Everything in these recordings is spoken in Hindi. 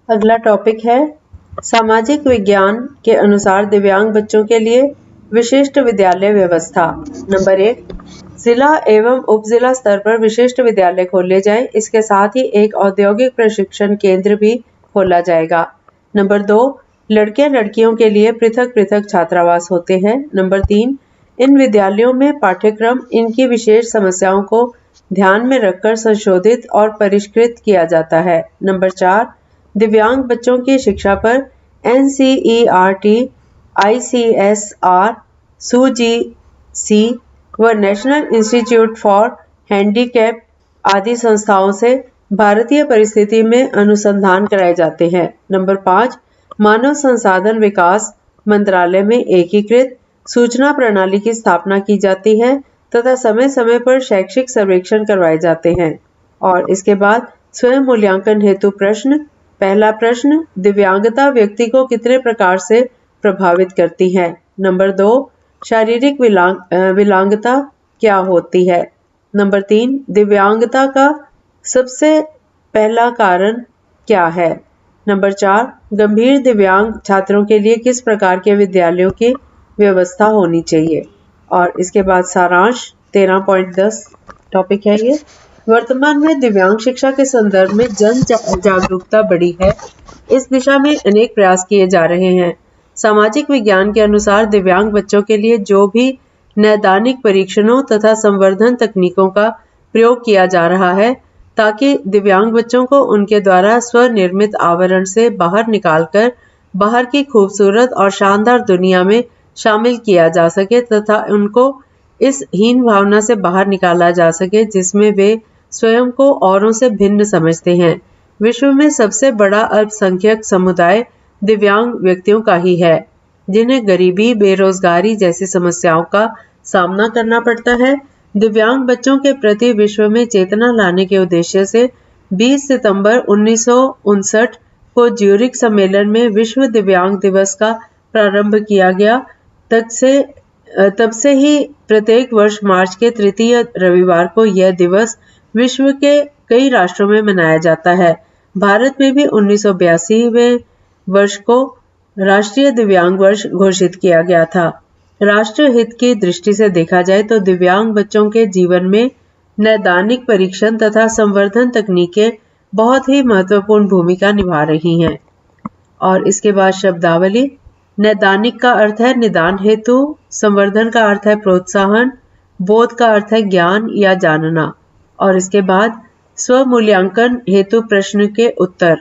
अगला टॉपिक है सामाजिक विज्ञान के अनुसार दिव्यांग बच्चों के लिए विशिष्ट विद्यालय व्यवस्था। नंबर 1, जिला एवं उपजिला स्तर पर विशिष्ट विद्यालय खोले जाएं। इसके साथ ही एक औद्योगिक प्रशिक्षण केंद्र भी खोला जाएगा। नंबर 2, लड़के लड़कियों के लिए पृथक पृथक छात्रावास होते हैं। नंबर 3, इन विद्यालयों में पाठ्यक्रम इनकी विशेष समस्याओं को ध्यान में रखकर संशोधित और परिष्कृत किया जाता है। नंबर 4, दिव्यांग बच्चों की शिक्षा पर NCERT, ICSR, SUGC व नेशनल इंस्टीट्यूट फॉर हैंडीकैप आदि संस्थाओं से भारतीय परिस्थिति में अनुसंधान कराए जाते हैं। नंबर 5, मानव संसाधन विकास मंत्रालय में एकीकृत सूचना प्रणाली की स्थापना की जाती है तथा समय समय पर शैक्षिक सर्वेक्षण करवाए जाते हैं। और इसके बाद स्वयं मूल्यांकन हेतु प्रश्न। पहला प्रश्न, दिव्यांगता व्यक्ति को कितने प्रकार से प्रभावित करती है? नंबर 2, शारीरिक विकलांगता क्या होती है? नंबर 3, दिव्यांगता का सबसे पहला कारण क्या है? नंबर 4, गंभीर दिव्यांग छात्रों के लिए किस प्रकार के विद्यालयों की व्यवस्था होनी चाहिए? और इसके बाद सारांश 13.10 टॉपिक है ये। वर्तमान में दिव्यांग शिक्षा के संदर्भ में जन जागरूकता बढ़ी है। इस दिशा में अनेक प्रयास किए जा रहे हैं। सामाजिक विज्ञान के अनुसार दिव्यांग बच्चों के लिए जो भी नैदानिक परीक्षणों तथा संवर्धन तकनीकों का प्रयोग किया जा रहा है ताकि दिव्यांग बच्चों को उनके द्वारा स्वनिर्मित आवरण से बाहर निकालकर बाहर की खूबसूरत और शानदार दुनिया में शामिल किया जा सके तथा उनको इस हीन भावना से बाहर निकाला जा सके जिसमें वे स्वयं को औरों से भिन्न समझते हैं। विश्व में सबसे बड़ा अल्पसंख्यक समुदाय दिव्यांग व्यक्तियों का ही है, जिन्हें गरीबी, बेरोजगारी जैसी समस्याओं का सामना करना पड़ता है। दिव्यांग बच्चों के प्रति विश्व में चेतना लाने के उद्देश्य से 20 सितंबर 1959 को ज्यूरिख सम्मेलन में विश्व दिव्यांग दिवस का प्रारंभ किया गया। तब से ही प्रत्येक वर्ष मार्च के तृतीय रविवार को यह दिवस विश्व के कई राष्ट्रों में मनाया जाता है। भारत में भी 1982वें वर्ष को राष्ट्रीय दिव्यांग वर्ष घोषित किया गया था। राष्ट्र हित की दृष्टि से देखा जाए तो दिव्यांग बच्चों के जीवन में नैदानिक परीक्षण तथा संवर्धन तकनीकें बहुत ही महत्वपूर्ण भूमिका निभा रही हैं। और इसके बाद शब्दावली। नैदानिक का अर्थ है निदान हेतु, संवर्धन का अर्थ है प्रोत्साहन, बोध का अर्थ है ज्ञान या जानना। और इसके बाद स्वमूल्यांकन हेतु प्रश्न के उत्तर।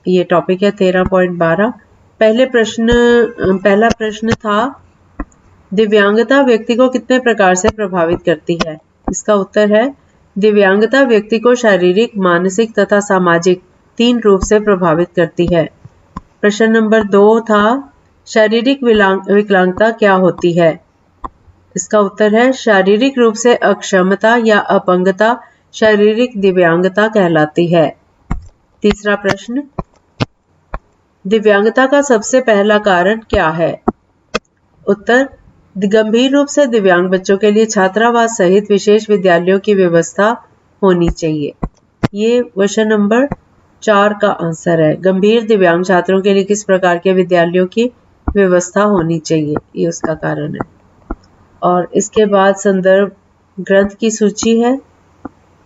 ये टॉपिक है 13.12। पहला प्रश्न था दिव्यांगता व्यक्ति को कितने प्रकार से प्रभावित करती है? इसका उत्तर है दिव्यांगता व्यक्ति को शारीरिक, मानसिक तथा सामाजिक 3 रूप से प्रभावित करती है। प्रश्न नंबर 2 था शारीरिक विकलांगता क्या होती है? इसका उत्तर है शारीरिक रूप से अक्षमता या अपंगता शारीरिक दिव्यांगता कहलाती है। तीसरा प्रश्न, दिव्यांगता का सबसे पहला कारण क्या है? उत्तर, गंभीर रूप से दिव्यांग बच्चों के लिए छात्रावास सहित विशेष विद्यालयों की व्यवस्था होनी चाहिए। ये क्वेश्चन नंबर 4 का आंसर है। गंभीर दिव्यांग छात्रों के लिए किस प्रकार के विद्यालयों की व्यवस्था होनी चाहिए, ये उसका कारण है। और इसके बाद संदर्भ ग्रंथ की सूची है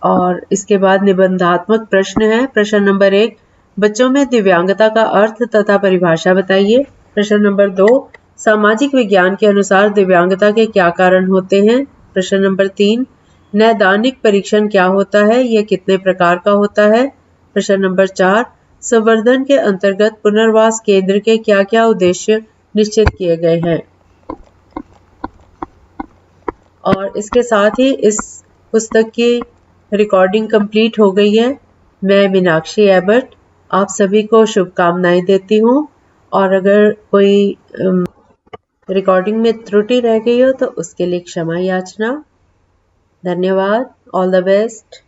और इसके बाद निबंधात्मक प्रश्न है। प्रश्न नंबर 1, बच्चों में दिव्यांगता का अर्थ तथा परिभाषा बताइए। प्रश्न नंबर 2, सामाजिक विज्ञान के अनुसार दिव्यांगता के क्या कारण होते हैं? प्रश्न नंबर 3, नैदानिक परीक्षण क्या होता है, यह कितने प्रकार का होता है? प्रश्न नंबर 4, संवर्धन के अंतर्गत पुनर्वास केंद्र के क्या क्या उद्देश्य निश्चित किए गए हैं? और इसके साथ ही इस पुस्तक की रिकॉर्डिंग कंप्लीट हो गई है। मैं मीनाक्षी एबट आप सभी को शुभकामनाएं देती हूँ और अगर कोई रिकॉर्डिंग में त्रुटि रह गई हो तो उसके लिए क्षमा याचना। धन्यवाद। All the best.